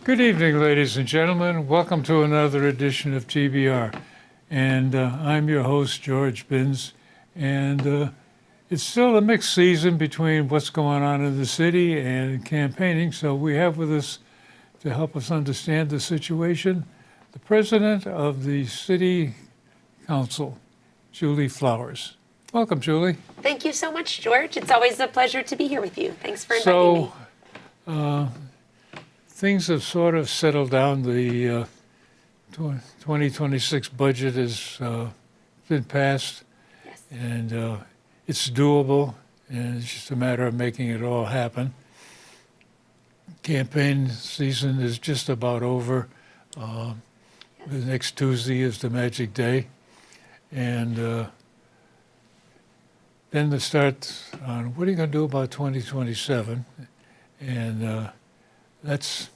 Good evening, ladies and gentlemen. Welcome to another edition of TBR. And I'm your host, George Binns. And it's still a mixed season between what's going on in the city and campaigning. So we have with us, to help us understand the situation, the president of the City Council, Julie Flowers. Welcome, Julie. Thank you so much, George. It's always a pleasure to be here with you. Thanks for inviting me. Things have sort of settled down. The 2026 budget has been passed, Yes. and it's doable, and it's just a matter of making it all happen. Campaign season is just about over. The next Tuesday is the magic day, and then the start on what are you going to do about 2027, and that's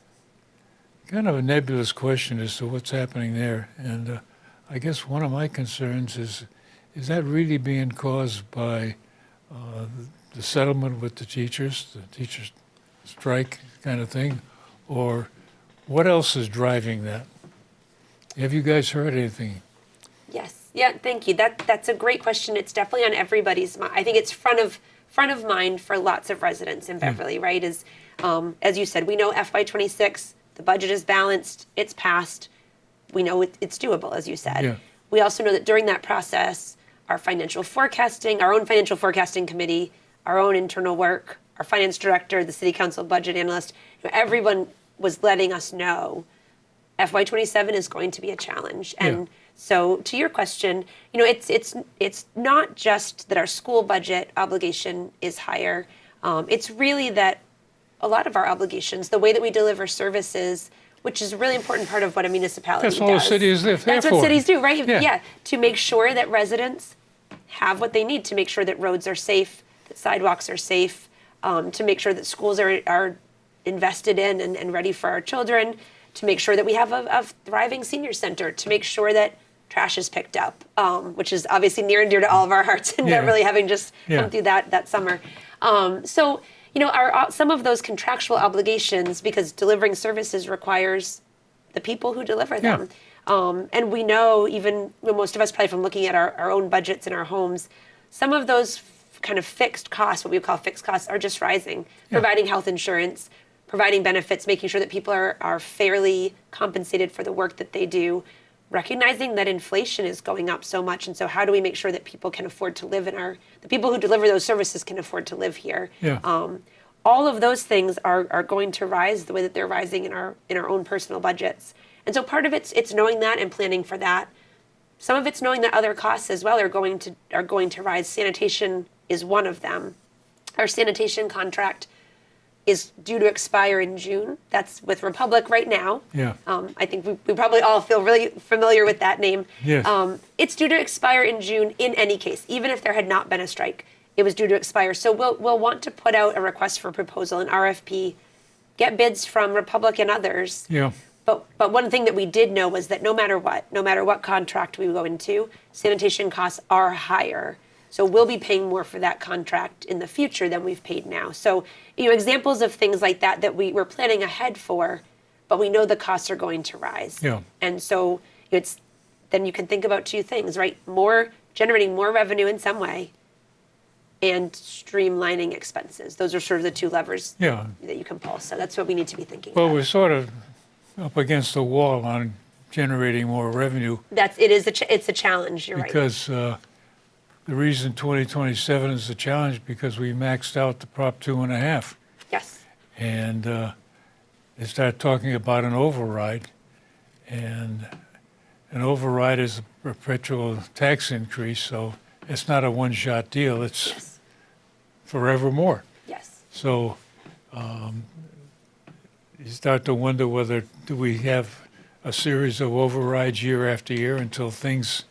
kind of a nebulous question as to what's happening there. And I guess one of my concerns is that really being caused by the settlement with the teachers strike kind of thing, or what else is driving that? Have you guys heard anything? Yes. Yeah, thank you. That's a great question. It's definitely on everybody's mind. I think it's front of mind for lots of residents in Beverly, right? As you said, we know FY26, the budget is balanced, it's passed. We know it's doable, as you said. Yeah. We also know that during that process, our own financial forecasting committee, our own internal work, our finance director, the city council budget analyst, everyone was letting us know FY27 is going to be a challenge. And so to your question, it's not just that our school budget obligation is higher. It's really that a lot of our obligations, the way that we deliver services, which is a really important part of what a municipality does. That's all the city is there for. That's what cities do, right? Yeah. To make sure that residents have what they need, to make sure that roads are safe, that sidewalks are safe, to make sure that schools are invested in and ready for our children, to make sure that we have a thriving senior center, to make sure that trash is picked up, which is obviously near and dear to all of our hearts in Beverly, having just come through that summer. So some of those contractual obligations, because delivering services requires the people who deliver them. And we know, even most of us probably from looking at our own budgets in our homes, some of those kind of fixed costs, what we call fixed costs, are just rising. Providing health insurance, providing benefits, making sure that people are fairly compensated for the work that they do, recognizing that inflation is going up so much. And so how do we make sure that people can afford to live the people who deliver those services can afford to live here? All of those things are going to rise the way that they're rising in our own personal budgets. And so part of it's knowing that and planning for that. Some of it's knowing that other costs as well are going to rise. Sanitation is one of them. Our sanitation contract is due to expire in June. That's with Republic right now. I think we probably all feel really familiar with that name. It's due to expire in June in any case, even if there had not been a strike. It was due to expire. So we'll want to put out a request for proposal, an RFP, get bids from Republic and others. But one thing that we did know was that no matter what contract we go into, sanitation costs are higher. So we'll be paying more for that contract in the future than we've paid now. So, examples of things like that we're planning ahead for, but we know the costs are going to rise. And so then you can think about two things, right? Generating more revenue in some way and streamlining expenses. Those are sort of the two levers that you can pull. So that's what we need to be thinking about. Well, we're sort of up against the wall on generating more revenue. It's a challenge, you're right. Because the reason 2027 is a challenge because we maxed out the Prop 2.5. Yes. And they start talking about an override. And an override is a perpetual tax increase, so it's not a one-shot deal. It's forevermore. Yes. So you start to wonder whether do we have a series of overrides year after year until things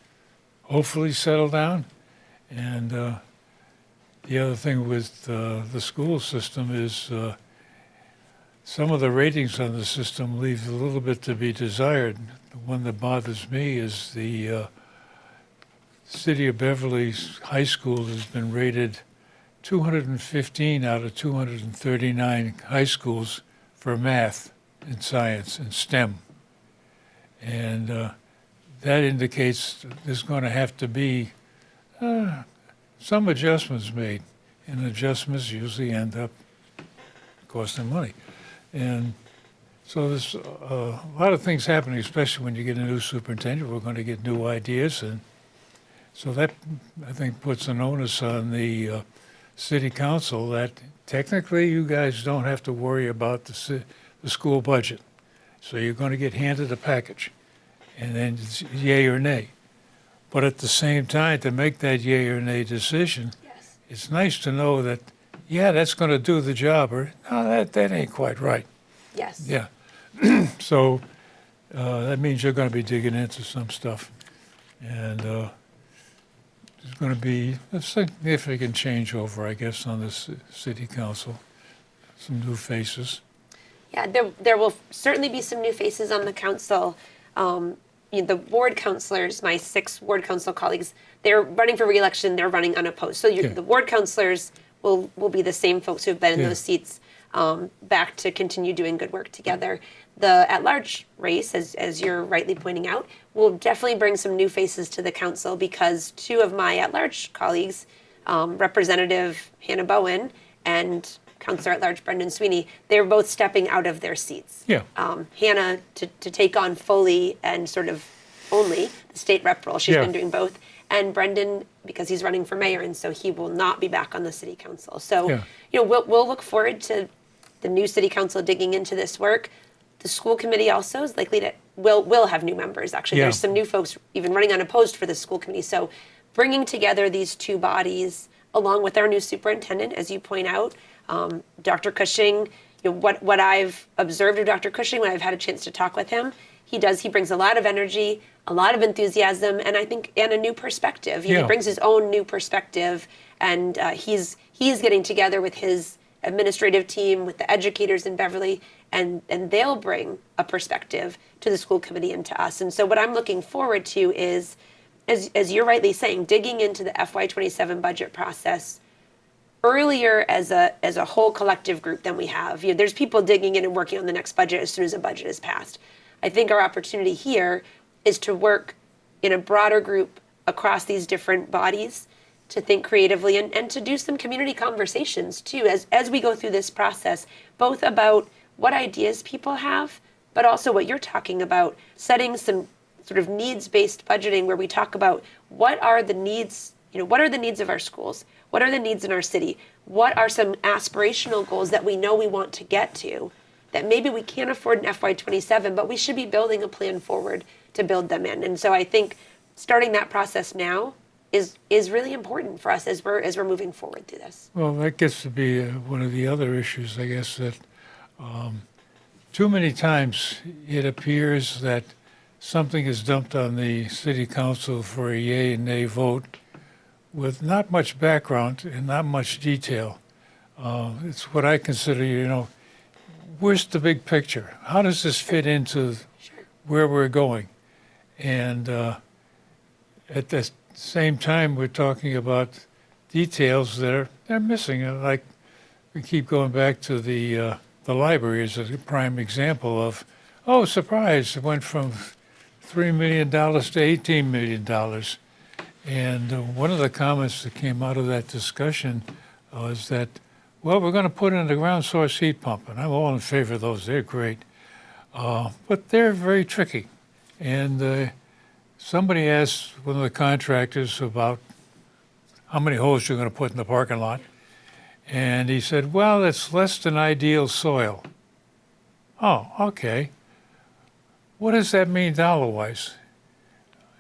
hopefully settle down. And the other thing with the school system is some of the ratings on the system leave a little bit to be desired. The one that bothers me is the City of Beverly's high school has been rated 215 out of 239 high schools for math. in science and STEM. And that indicates there's going to have to be some adjustments made. And adjustments usually end up costing money. And so there's a lot of things happening, especially when you get a new superintendent. We're going to get new ideas. And so that, I think, puts an onus on the city council that technically you guys don't have to worry about the school budget. So you're going to get handed a package, and then it's yay or nay. But at the same time, to make that yay or nay decision, Yes. it's nice to know that, yeah, that's going to do the job, or no, that ain't quite right. Yes. Yeah. So that means you're going to be digging into some stuff. And there's going to be a significant changeover, I guess, on this city council. Some new faces. Yeah, there will certainly be some new faces on the council. The ward councilors, my 6 ward council colleagues, they're running for re-election. They're running unopposed. So Yeah. the ward councilors will be the same folks who have been in Yeah. those seats back to continue doing good work together. The at-large race, as you're rightly pointing out, will definitely bring some new faces to the council because 2 of my at-large colleagues, Representative Hannah Bowen and Councilor at-large Brendan Sweeney, they're both stepping out of their seats. Yeah. Hannah to take on fully and sort of only the state rep role. She's Yeah. been doing both. And Brendan, because he's running for mayor, and so he will not be back on the city council. So, Yeah. we'll look forward to the new city council digging into this work. The school committee also is likely to will have new members. Actually, Yeah. there's some new folks even running unopposed for the school committee. So, bringing together these 2 bodies, along with our new superintendent, as you point out, Dr. Cushing. What I've observed of Dr. Cushing when I've had a chance to talk with him, he brings a lot of energy, a lot of enthusiasm, and I think and a new perspective. He Yeah. brings his own new perspective, and he's getting together with his administrative team, with the educators in Beverly, and they'll bring a perspective to the school committee and to us. And so what I'm looking forward to is, as you're rightly saying, digging into the FY27 budget process earlier as a whole collective group than we have. There's people digging in and working on the next budget as soon as a budget is passed. I think our opportunity here is to work in a broader group across these different bodies to think creatively and to do some community conversations too as we go through this process, both about what ideas people have, but also what you're talking about, setting some sort of needs-based budgeting where we talk about what are the needs, what are the needs of our schools? What are the needs in our city? What are some aspirational goals that we know we want to get to that maybe we can't afford in FY27, but we should be building a plan forward to build them in. And so I think starting that process now is really important for us as we're moving forward through this. Well, that gets to be one of the other issues, I guess, that too many times it appears that something is dumped on the city council for a yay and nay vote with not much background and not much detail. It's what I consider, where's the big picture? How does this fit into where we're going? And at the same time, we're talking about details that they're missing. And like we keep going back to the library as a prime example of, oh, surprise, it went from $3 million to $18 million. And one of the comments that came out of that discussion was that, well, we're going to put in the ground source heat pump, and I'm all in favor of those. They're great. But they're very tricky. And somebody asked one of the contractors about how many holes you're going to put in the parking lot. And he said, well, it's less than ideal soil. Oh, okay. What does that mean dollar-wise?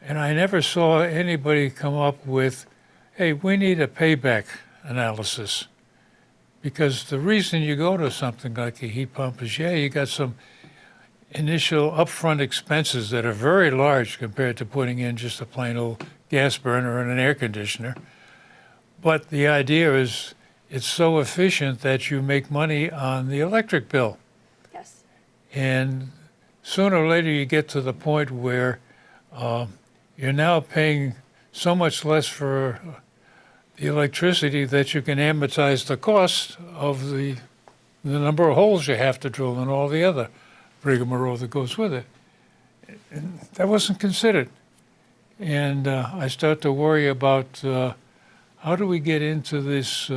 And I never saw anybody come up with, hey, we need a payback analysis. Because the reason you go to something like a heat pump is, yeah, you got some initial upfront expenses that are very large compared to putting in just a plain old gas burner and an air conditioner. But the idea is it's so efficient that you make money on the electric bill. Yes. And sooner or later you get to the point where you're now paying so much less for the electricity that you can amortize the cost of the number of holes you have to drill and all the other rigmarole that goes with it. And that wasn't considered. And I start to worry about how do we get into this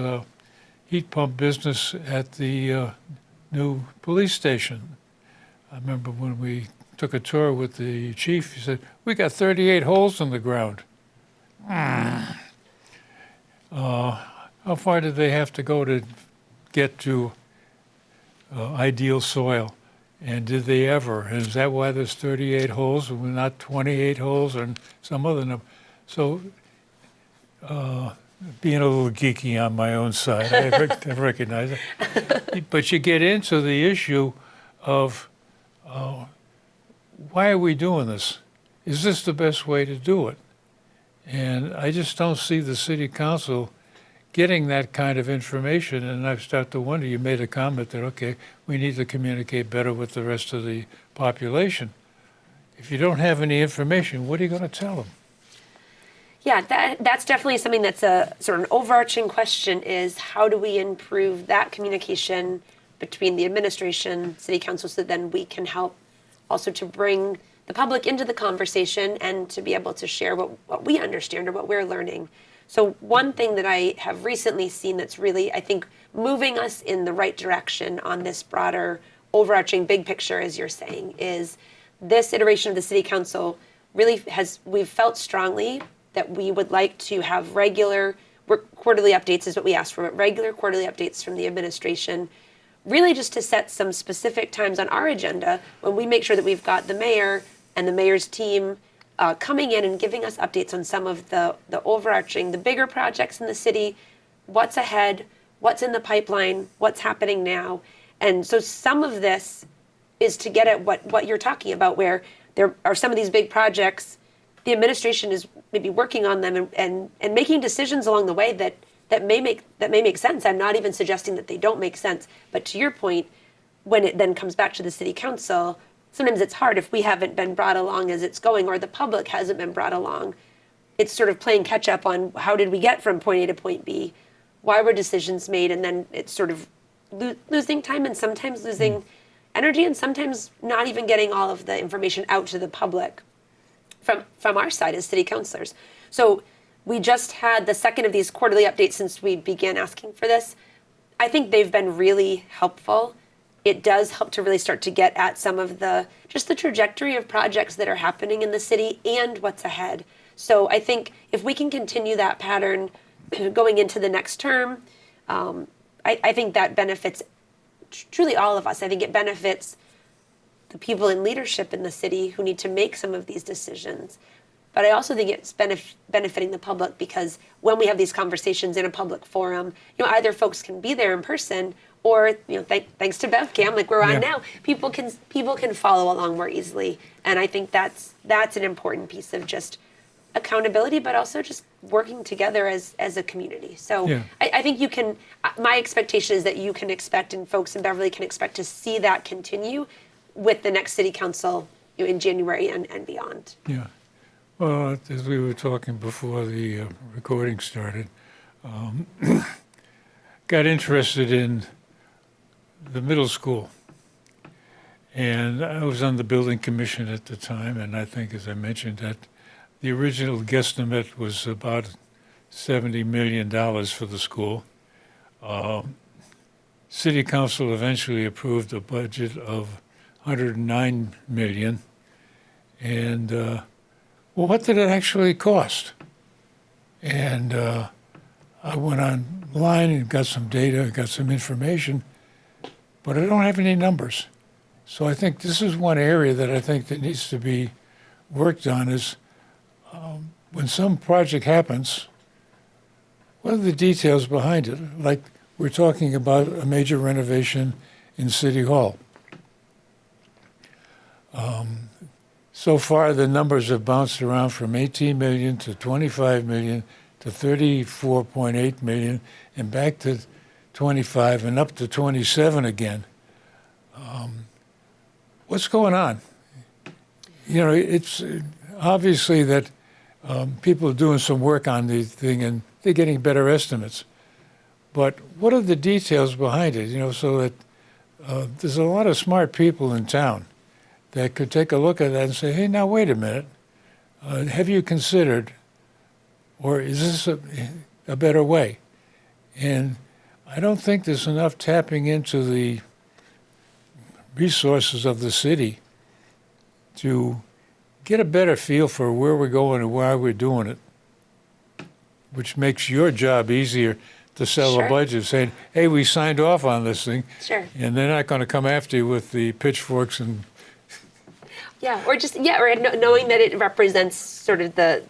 heat pump business at the new police station. I remember when we took a tour with the chief, he said, we got 38 holes in the ground. How far did they have to go to get to ideal soil? And did they ever? And is that why there's 38 holes and not 28 holes or some other number? So being a little geeky on my own side, I recognize it. But you get into the issue of why are we doing this? Is this the best way to do it? And I just don't see the city council getting that kind of information. And I start to wonder, you made a comment that, okay, we need to communicate better with the rest of the population. If you don't have any information, what are you going to tell them? Yeah, that's definitely something that's a sort of an overarching question, is how do we improve that communication between the administration, city council, so then we can help also to bring the public into the conversation and to be able to share what we understand or what we're learning. So one thing that I have recently seen that's really, I think, moving us in the right direction on this broader, overarching big picture, as you're saying, is this iteration of the city council really we've felt strongly that we would like to have regular quarterly updates is what we asked for, but regular quarterly updates from the administration, really just to set some specific times on our agenda when we make sure that we've got the mayor and the mayor's team coming in and giving us updates on some of the overarching, the bigger projects in the city, what's ahead, what's in the pipeline, what's happening now. And so some of this is to get at what you're talking about, where there are some of these big projects, the administration is maybe working on them and making decisions along the way that may make sense. I'm not even suggesting that they don't make sense. But to your point, when it then comes back to the city council, sometimes it's hard if we haven't been brought along as it's going, or the public hasn't been brought along. It's sort of playing catch up on how did we get from point A to point B, why were decisions made, and then it's sort of losing time and sometimes losing energy and sometimes not even getting all of the information out to the public from our side as city councilors. So we just had the second of these quarterly updates since we began asking for this. I think they've been really helpful. It does help to really start to get at some of the trajectory of projects that are happening in the city and what's ahead. So I think if we can continue that pattern going into the next term, I think that benefits truly all of us. I think it benefits the people in leadership in the city who need to make some of these decisions. But I also think it's benefiting the public, because when we have these conversations in a public forum, either folks can be there in person, or thanks to BevCam, like we're on now, people can follow along more easily. And I think that's an important piece of just accountability, but also just working together as a community. So I think you can. My expectation is that you can expect, and folks in Beverly can expect, to see that continue with the next city council in January and beyond. Yeah. Well, as we were talking before the recording started, got interested in the middle school. And I was on the building commission at the time, and I think, as I mentioned, that the original guesstimate was about $70 million for the school. City council eventually approved a budget of $109 million. And, well, what did it actually cost? And I went online and got some data, got some information, but I don't have any numbers. So I think this is one area that I think that needs to be worked on is when some project happens, what are the details behind it? Like we're talking about a major renovation in City Hall. So far, the numbers have bounced around from 18 million to 25 million to 34.8 million and back to 25 and up to 27 again. What's going on? It's obviously that people are doing some work on the thing and they're getting better estimates. But what are the details behind it? So that there's a lot of smart people in town. that could take a look at that and say, hey, now wait a minute. Have you considered, or is this a better way? And I don't think there's enough tapping into the resources of the city to get a better feel for where we're going and why we're doing it, which makes your job easier to sell Sure. a budget, saying, hey, we signed off on this thing, Sure. and they're not going to come after you with the pitchforks and Yeah, or just or knowing that it represents sort of the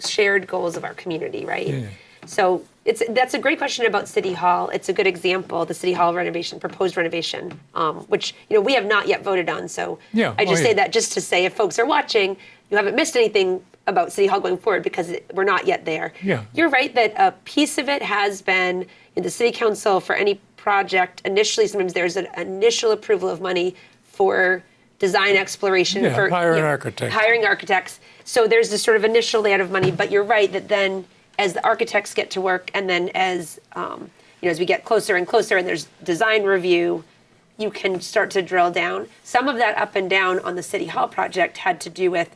shared goals of our community, right? Yeah. So that's a great question about City Hall. It's a good example, the City Hall renovation, proposed renovation, which we have not yet voted on. So Yeah. I just Oh, say yeah. that just to say, if folks are watching, you haven't missed anything about City Hall going forward because we're not yet there. Yeah. You're right that a piece of it has been in the City Council for any project. Initially, sometimes there's an initial approval of money for design exploration, Yeah, for hire an architect. hiring architects. So there's this sort of initial layout of money, but you're right that then as the architects get to work, and then as as we get closer and closer, and there's design review, you can start to drill down. Some of that up and down on the City Hall project had to do with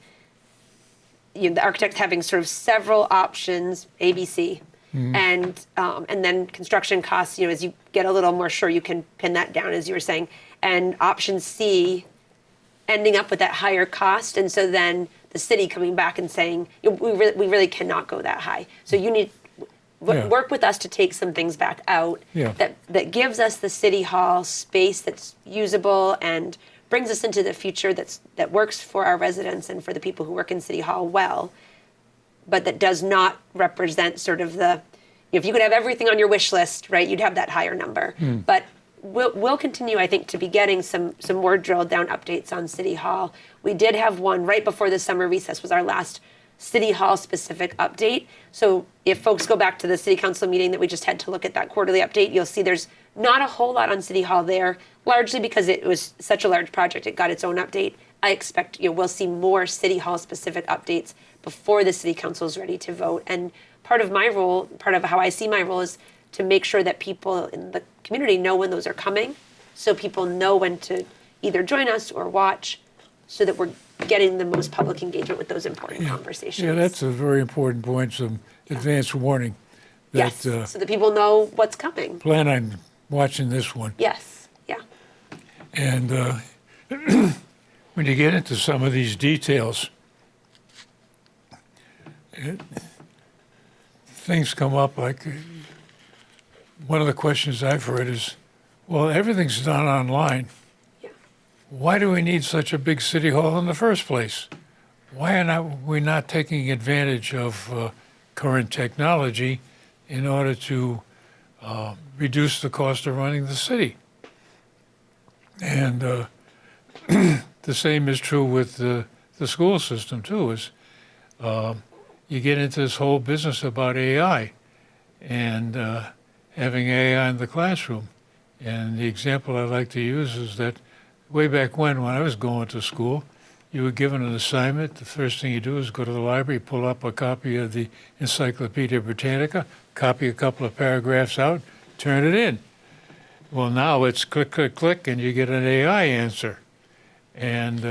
the architect having sort of several options, A, B, C, and then construction costs. As you get a little more sure, you can pin that down, as you were saying, and option C ending up with that higher cost, and so then the city coming back and saying, we really cannot go that high. So you need Yeah. work with us to take some things back out Yeah. that gives us the City Hall space that's usable and brings us into the future that works for our residents and for the people who work in City Hall well, but that does not represent sort of if you could have everything on your wish list, right, you'd have that higher number. But we'll continue, I think, to be getting some more drilled down updates on City Hall. We did have one right before the summer recess, was our last City Hall specific update. So if folks go back to the City Council meeting that we just had to look at that quarterly update, you'll see there's not a whole lot on City Hall there, largely because it was such a large project, it got its own update. I expect we'll see more City Hall specific updates before the City Council is ready to vote. And part of my role, part of how I see my role, is to make sure that people in the community know when those are coming, so people know when to either join us or watch, so that we're getting the most public engagement with those important conversations. Yeah, that's a very important point, some advance warning. That, Yes, so that people know what's coming. plan on watching this one. Yes, yeah. And when you get into some of these details, things come up like one of the questions I've heard is, well, everything's done online. Yeah. Why do we need such a big city hall in the first place? Why are we not taking advantage of current technology in order to reduce the cost of running the city? And the same is true with the school system too. Is you get into this whole business about AI and having AI in the classroom. And the example I like to use is that way back when I was going to school, you were given an assignment. The first thing you do is go to the library, pull up a copy of the Encyclopedia Britannica, copy a couple of paragraphs out, turn it in. Well, now it's click, click, click, and you get an AI answer. And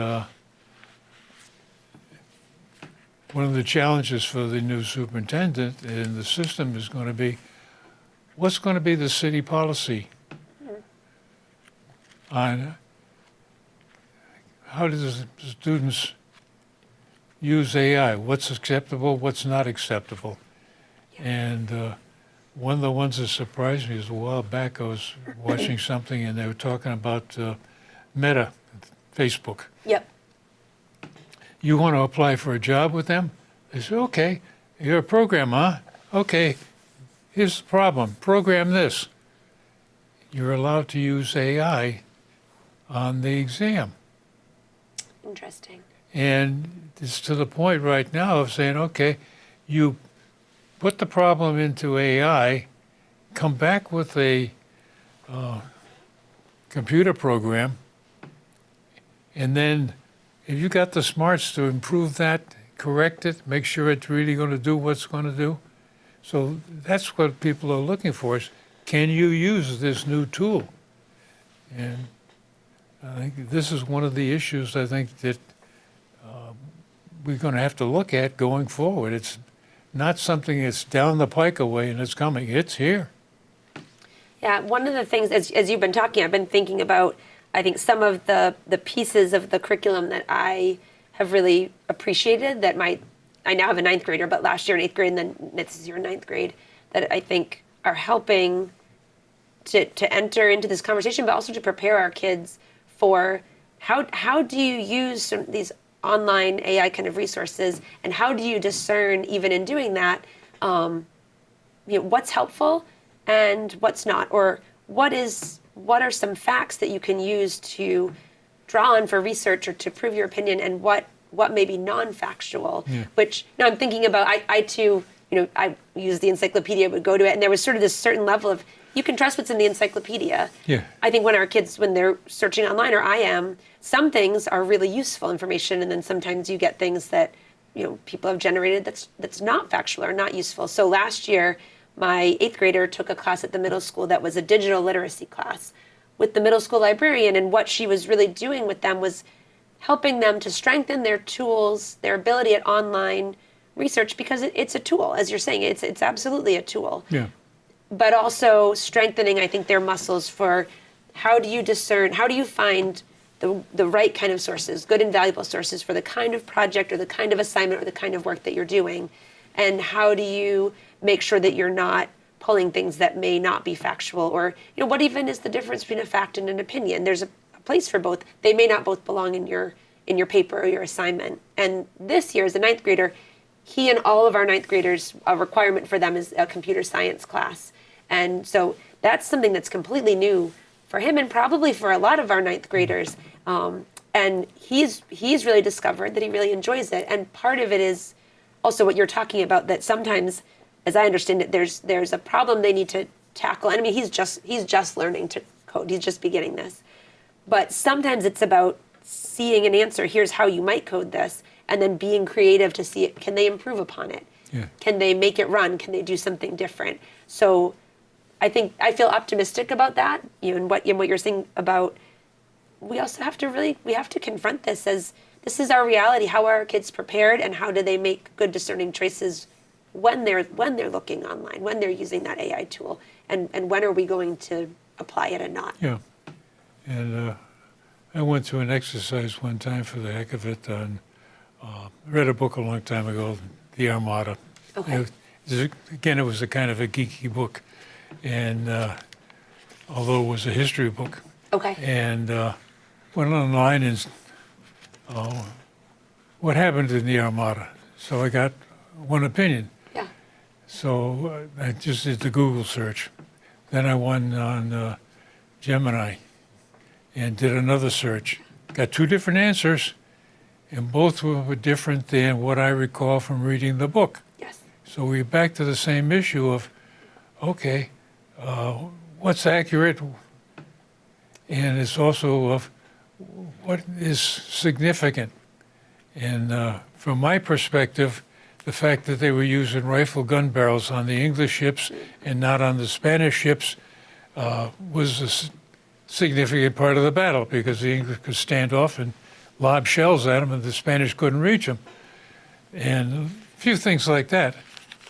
one of the challenges for the new superintendent in the system is going to be, what's going to be the city policy on how do the students use AI? What's acceptable? What's not acceptable? And one of the ones that surprised me is a while back I was watching something and they were talking about Meta, Facebook. Yep. You want to apply for a job with them? They say, okay, you're a programmer, huh? Okay, here's the problem. Program this. You're allowed to use AI on the exam. Interesting. And it's to the point right now of saying, okay, you put the problem into AI, come back with a computer program, and then if you got the smarts to improve that, correct it, make sure it's really going to do what it's going to do. So that's what people are looking for is, can you use this new tool? And I think this is one of the issues I think that we're going to have to look at going forward. It's not something that's down the pike away and it's coming. It's here. Yeah, one of the things, as you've been talking, I've been thinking about, I think, some of the pieces of the curriculum that I have really appreciated that I now have a ninth grader, but last year in eighth grade and then this year in ninth grade, that I think are helping to enter into this conversation, but also to prepare our kids for how do you use these online AI kind of resources, and how do you discern, even in doing that, what's helpful and what's not, or what are some facts that you can use to draw on for research or to prove your opinion, and what may be non-factual. Yeah. Which now I'm thinking about, I too, I use the encyclopedia, would go to it, and there was sort of this certain level of, you can trust what's in the encyclopedia. Yeah. I think when our kids, when they're searching online, or I am, some things are really useful information, and then sometimes you get things that people have generated that's not factual or not useful. So last year, my eighth grader took a class at the middle school that was a digital literacy class with the middle school librarian, and what she was really doing with them was helping them to strengthen their tools, their ability at online research, because it's a tool, as you're saying, it's absolutely a tool. Yeah. But also strengthening, I think, their muscles for how do you discern, how do you find the right kind of sources, good and valuable sources for the kind of project or the kind of assignment or the kind of work that you're doing, and how do you make sure that you're not pulling things that may not be factual, or what even is the difference between a fact and an opinion? There's a place for both. They may not both belong in your paper or your assignment. And this year, as a ninth grader, he and all of our ninth graders, a requirement for them is a computer science class. And so that's something that's completely new for him, and probably for a lot of our ninth graders. And he's really discovered that he really enjoys it. And part of it is also what you're talking about, that sometimes, as I understand it, there's a problem they need to tackle. And I mean, he's just learning to code. He's just beginning this. But sometimes it's about seeing an answer. Here's how you might code this, and then being creative to see it. Can they improve upon it? Yeah. Can they make it run? Can they do something different? So I think I feel optimistic about that. And what you're saying about, we also have to confront this as this is our reality. How are our kids prepared, and how do they make good discerning choices when they're looking online, when they're using that AI tool, and when are we going to apply it and not? Yeah. And I went through an exercise one time for the heck of it. I read a book a long time ago, The Armada. Okay. It was a kind of a geeky book, and although it was a history book. Okay. And went online and what happened in the Armada. So I got one opinion. Yeah. So I just did the Google search. Then I went on Gemini and did another search. Got two different answers, and both were different than what I recall from reading the book. Yes. So we're back to the same issue of, okay, what's accurate, and it's also of what is significant. And from my perspective, the fact that they were using rifle gun barrels on the English ships and not on the Spanish ships was a significant part of the battle, because the English could stand off and lob shells at them and the Spanish couldn't reach them. And a few things like that.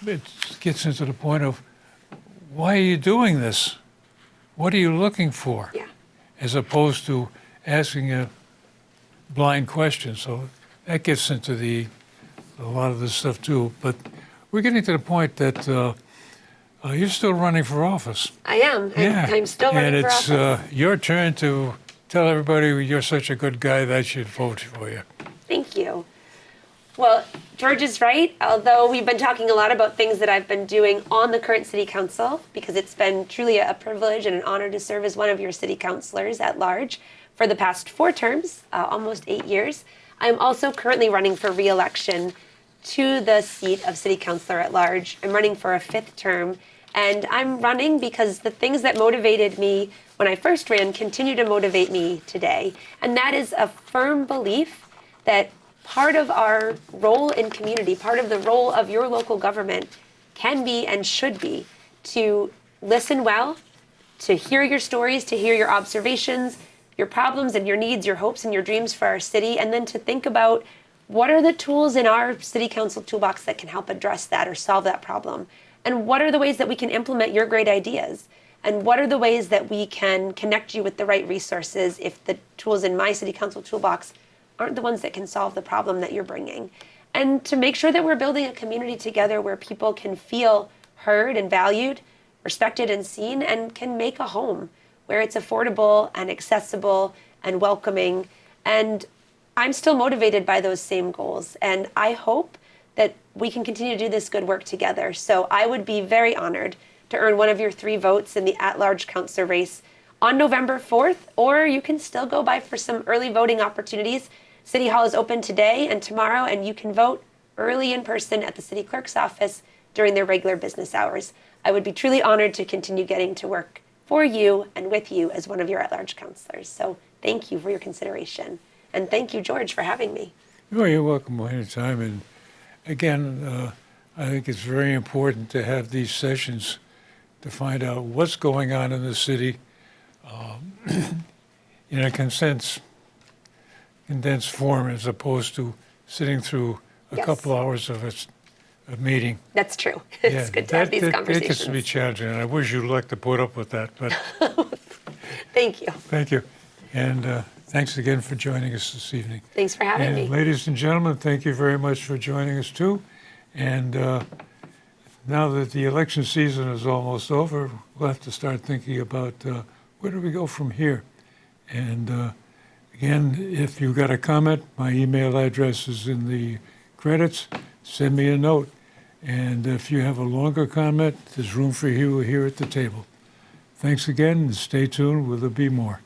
It gets into the point of, why are you doing this? What are you looking for? Yeah. As opposed to asking a blind question. So that gets into a lot of this stuff too. But we're getting to the point that you're still running for office. I am. I'm still running for office. And it's your turn to tell everybody you're such a good guy that I should vote for you. Thank you. Well, George is right. Although we've been talking a lot about things that I've been doing on the current city council, because it's been truly a privilege and an honor to serve as one of your city councilors at large for the past 4 terms, almost 8 years. I'm also currently running for re-election to the seat of city councilor at large. I'm running for a 5th term, and I'm running because the things that motivated me when I first ran continue to motivate me today. And that is a firm belief that part of our role in community, part of the role of your local government can be and should be to listen well, to hear your stories, to hear your observations, your problems and your needs, your hopes and your dreams for our city, and then to think about what are the tools in our city council toolbox that can help address that or solve that problem? And what are the ways that we can implement your great ideas? And what are the ways that we can connect you with the right resources if the tools in my city council toolbox aren't the ones that can solve the problem that you're bringing? And to make sure that we're building a community together where people can feel heard and valued, respected and seen, and can make a home where it's affordable and accessible and welcoming. And I'm still motivated by those same goals. And I hope that we can continue to do this good work together. So I would be very honored to earn one of your 3 votes in the at-large councilor race on November 4th, or you can still go by for some early voting opportunities. City Hall is open today and tomorrow, and you can vote early in person at the city clerk's office during their regular business hours. I would be truly honored to continue getting to work for you and with you as one of your at-large councilors. So thank you for your consideration. And thank you, George, for having me. Well, you're welcome anytime. And again, I think it's very important to have these sessions to find out what's going on in the city in a condensed form, as opposed to sitting through a Yes. couple hours of a meeting. That's true. It's good to have these That conversations. gets to be challenging, and I wish you'd like to put up with that. But Thank you. thank you. And thanks again for joining us this evening. Thanks for having And me. ladies and gentlemen, thank you very much for joining us too. And now that the election season is almost over, we'll have to start thinking about where do we go from here. And again, if you've got a comment, my email address is in the credits. Send me a note. And if you have a longer comment, there's room for you here at the table. Thanks again, and stay tuned. Will there be more?